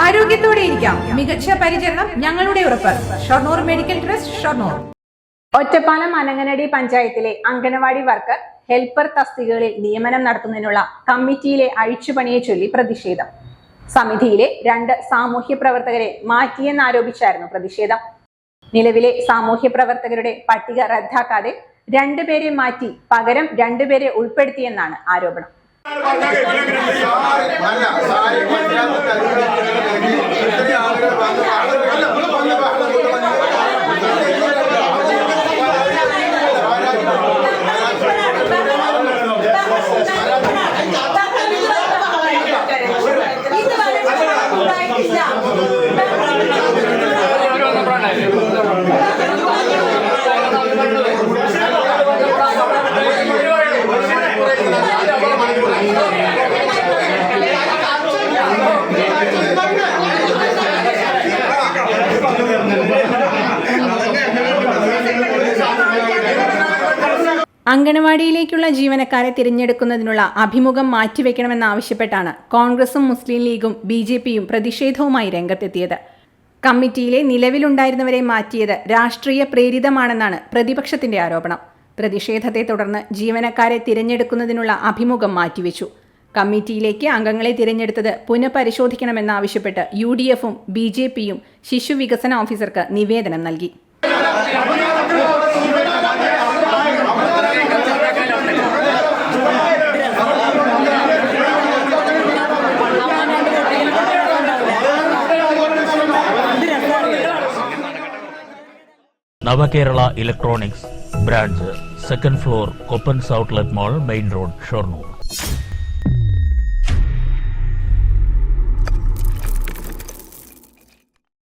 ആരോഗ്യത്തോടെ ഇരിക്കാം. മികച്ച പരിചരണം ഞങ്ങളുടെ ഉറപ്പ്. Shoranur medical trust, Shoranur. ഒറ്റപ്പാലം അനങ്ങനടി പഞ്ചായത്തിലെ അംഗനവാടി വർക്കർ, ഹെൽപ്പർ തസ്തികകളിൽ നിയമനം നടത്തുന്നതിനുള്ള കമ്മിറ്റിയിലെ അഴിച്ചുപണിയെ ചൊല്ലി പ്രതിഷേധം. സമിതിയിലെ 2 സാമൂഹ്യ പ്രവർത്തകരെ മാറ്റിയെന്നാരോപിച്ചായിരുന്നു പ്രതിഷേധം. നിലവിലെ സാമൂഹ്യ പ്രവർത്തകരുടെ പട്ടിക റദ്ദാക്കാതെ 2 പേരെ മാറ്റി പകരം 2 പേരെ ഉൾപ്പെടുത്തിയെന്നാണ് ആരോപണം. അംഗനവാടിയിലേക്കുള്ള ജീവനക്കാരെ തിരഞ്ഞെടുക്കുന്നതിനുള്ള അഭിമുഖം മാറ്റിവെക്കണമെന്നാവശ്യപ്പെട്ടാണ് കോൺഗ്രസും മുസ്ലിം ലീഗും BJPയും പ്രതിഷേധവുമായി രംഗത്തെത്തിയത്. കമ്മിറ്റിയിലെ നിലവിലുണ്ടായിരുന്നവരെ മാറ്റിയത് രാഷ്ട്രീയ പ്രേരിതമാണെന്നാണ് പ്രതിപക്ഷത്തിന്റെ ആരോപണം. പ്രതിഷേധത്തെ തുടർന്ന് ജീവനക്കാരെ തിരഞ്ഞെടുക്കുന്നതിനുള്ള അഭിമുഖം മാറ്റിവെച്ചു. കമ്മിറ്റിയിലേക്ക് അംഗങ്ങളെ തിരഞ്ഞെടുത്തത് പുനഃപരിശോധിക്കണമെന്നാവശ്യപ്പെട്ട് UDFും BJPയും ശിശു വികസന ഓഫീസർക്ക് നിവേദനം നൽകി. Navakerala electronics branch, 2nd floor, കൊപ്പൻസ് outlet mall, main road, Shoranur.